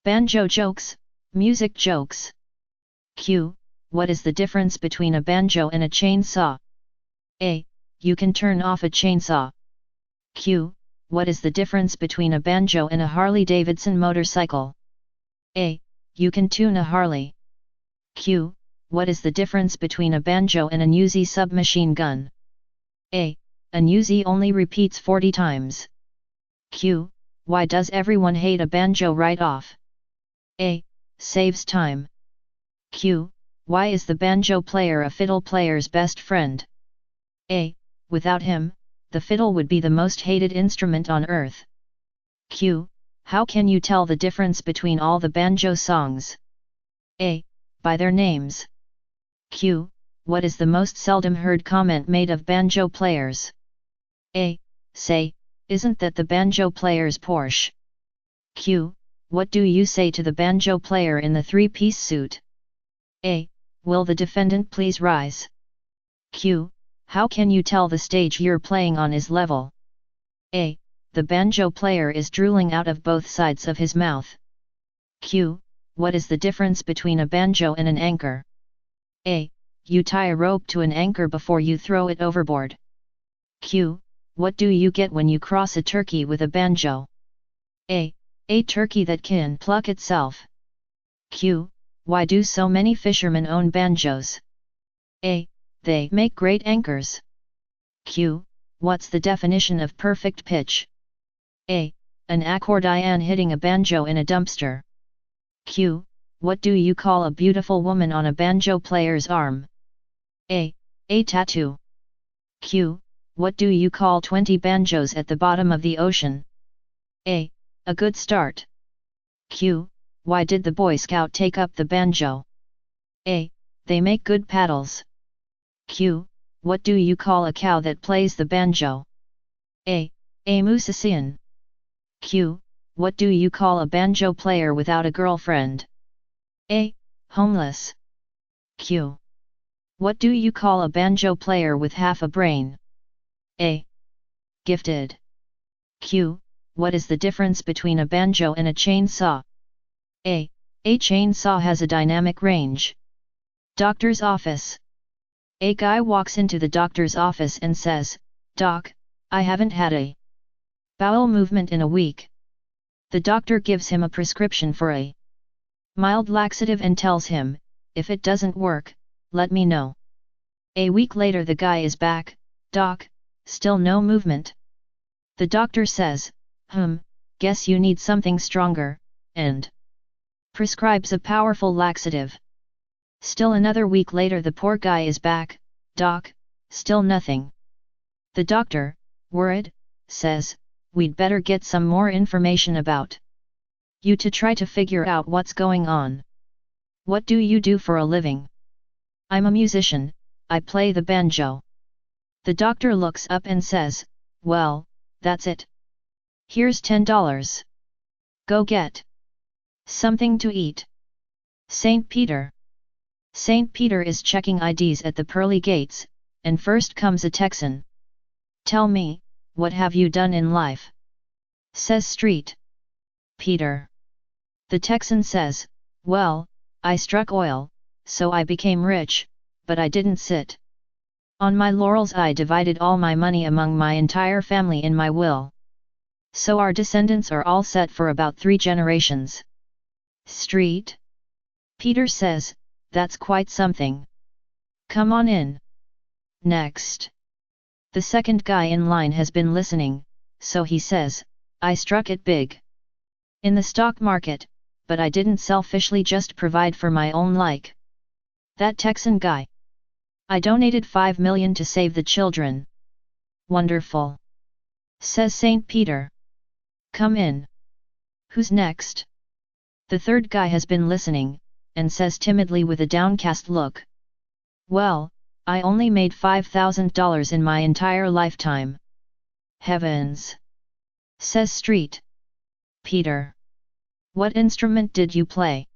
Banjo jokes, music jokes. Q. What is the difference between a banjo and a chainsaw? A. You can turn off a chainsaw. Q. What is the difference between a banjo and a Harley-Davidson motorcycle? A. You can tune a Harley. Q. What is the difference between a banjo and a Uzi submachine gun? A. An Uzi only repeats 40 times. Q. Why does everyone hate a banjo right off? A. Saves time. Q. Why is the banjo player a fiddle player's best friend? A. Without him, the fiddle would be the most hated instrument on earth. Q. How can you tell the difference between all the banjo songs? A. By their names. Q. What is the most seldom heard comment made of banjo players? A. Say, isn't that the banjo player's Porsche? Q. What do you say to the banjo player in the three-piece suit? A. Will the defendant please rise? Q. How can you tell the stage you're playing on is level? A. The banjo player is drooling out of both sides of his mouth. Q. What is the difference between a banjo and an anchor? A. You tie a rope to an anchor before you throw it overboard. Q. What do you get when you cross a turkey with a banjo? A. A turkey that can pluck itself. Q. Why do so many fishermen own banjos? A. They make great anchors. Q. What's the definition of perfect pitch? A. An accordion hitting a banjo in a dumpster. Q. What do you call a beautiful woman on a banjo player's arm? A. A tattoo. Q. What do you call 20 banjos at the bottom of the ocean? A. A good start. Q. Why did the Boy Scout take up the banjo? A. They make good paddles. Q. What do you call a cow that plays the banjo? A. A musician. Q. What do you call a banjo player without a girlfriend? A. Homeless. Q. What do you call a banjo player with half a brain? A. Gifted. Q. What is the difference between a banjo and a chainsaw? A. A chainsaw has a dynamic range. Doctor's office. A guy walks into the doctor's office and says, "Doc, I haven't had a bowel movement in a week." The doctor gives him a prescription for a mild laxative and tells him, "If it doesn't work, let me know." A week later the guy is back, "Doc, still no movement." The doctor says, "Guess you need something stronger," and prescribes a powerful laxative. Still another week later the poor guy is back, "Doc, still nothing." The doctor, worried, says, "We'd better get some more information about you to try to figure out what's going on. What do you do for a living?" "I'm a musician, I play the banjo." The doctor looks up and says, "Well, that's it. Here's $10. Go get something to eat." St. Peter. St. Peter is checking IDs at the pearly gates, and first comes a Texan. "Tell me, what have you done in life?" says St. Peter. The Texan says, "Well, I struck oil, so I became rich, but I didn't sit on my laurels. I divided all my money among my entire family in my will. So our descendants are all set for about 3 generations." St. Peter says, "That's quite something. Come on in." Next. The second guy in line has been listening, so he says, "I struck it big in the stock market, but I didn't selfishly just provide for my own like that Texan guy. I donated 5 million to save the children." "Wonderful," says St. Peter. "Come in." "Who's next?" The third guy has been listening, and says timidly with a downcast look, "Well, I only made $5,000 in my entire lifetime." "Heavens!" says St. Peter. "What instrument did you play?"